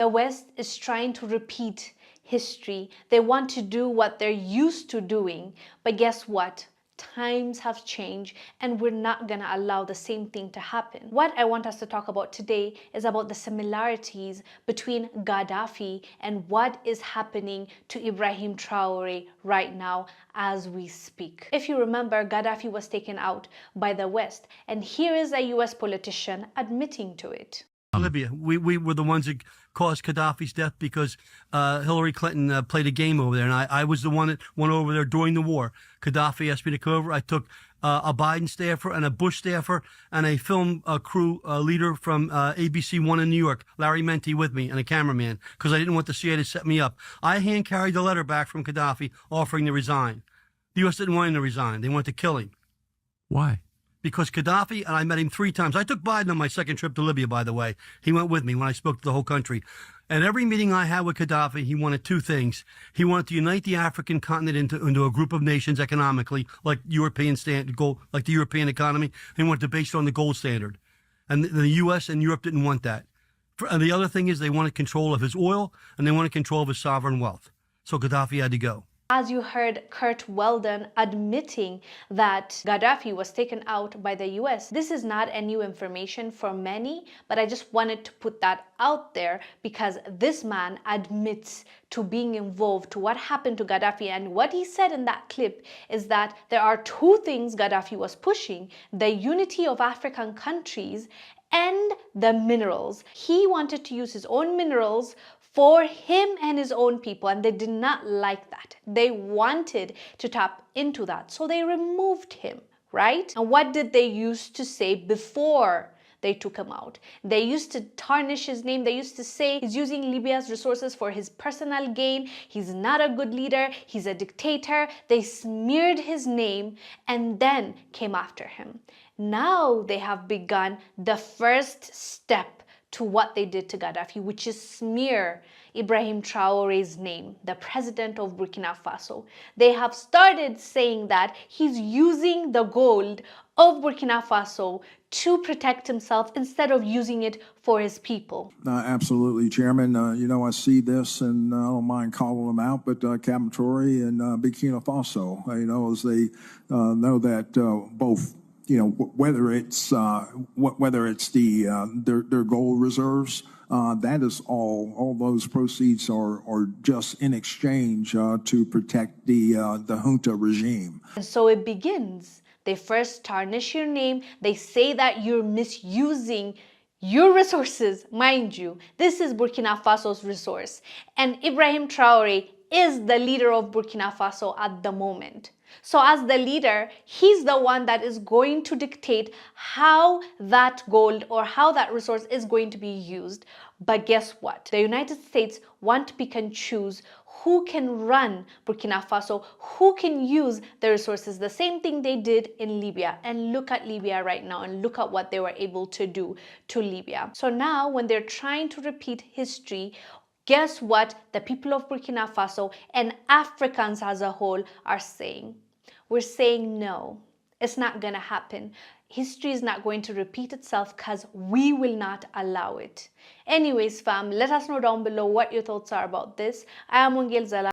The West is trying to repeat history. They want to do what they're used to doing. But guess what? Times have changed and we're not going to allow the same thing to happen. What I want us to talk about today is about the similarities between Gaddafi and what is happening to Ibrahim Traore right now as we speak. If you remember, Gaddafi was taken out by the West, and here is a US politician admitting to it. Libya. We were the ones that caused Gaddafi's death because Hillary Clinton played a game over there, and I was the one that went over there during the war. Gaddafi asked me to come over. I took a Biden staffer and a Bush staffer and a film crew leader from ABC One in New York, Larry Menti, with me, and a cameraman, because I didn't want the CIA to set me up. I hand-carried the letter back from Gaddafi offering to resign. The U.S. didn't want him to resign. They wanted to kill him. Why? Because Gaddafi, and I met him 3 times. I took Biden on my second trip to Libya, by the way. He went with me when I spoke to the whole country. And every meeting I had with Gaddafi, he wanted 2 things. He wanted to unite the African continent into a group of nations economically, like European like the European economy. He wanted to base it on the gold standard. And the U.S. and Europe didn't want that. And the other thing is they wanted control of his oil, and they wanted control of his sovereign wealth. So Gaddafi had to go. As you heard Kurt Weldon admitting that Gaddafi was taken out by the US, this is not a new information for many, but I just wanted to put that out there because this man admits to being involved to what happened to Gaddafi. And what he said in that clip is that there are 2 things Gaddafi was pushing: the unity of African countries and the minerals. He wanted to use his own minerals for him and his own people, and they did not like that. They wanted to tap into that, so they removed him, right? And what did they used to say before they took him out? They used to tarnish his name. They used to say he's using Libya's resources for his personal gain. He's not a good leader. He's a dictator. They smeared his name and then came after him. Now they have begun the first step to what they did to Gaddafi, which is smear Ibrahim Traore's name, the president of Burkina Faso. They have started saying that he's using the gold of Burkina Faso to protect himself instead of using it for his people. Absolutely, Chairman. I see this, and I don't mind calling them out, but Captain Traore and Burkina Faso, as they know that both, whether it's their gold reserves, that is all those proceeds are just in exchange to protect the junta regime. And so it begins. They first tarnish your name. They say that you're misusing your resources. Mind you, this is Burkina Faso's resource, and Ibrahim Traore is the leader of Burkina Faso at the moment. So as the leader, he's the one that is going to dictate how that gold or how that resource is going to be used. But guess what? The United States want to pick and choose who can run Burkina Faso, who can use the resources, the same thing they did in Libya. And look at Libya right now, and look at what they were able to do to Libya. So now when they're trying to repeat history, guess what the people of Burkina Faso and Africans as a whole are saying? We're saying no, it's not going to happen. History is not going to repeat itself because we will not allow it. Anyways, fam, let us know down below what your thoughts are about this. I am Wongel Zelalem.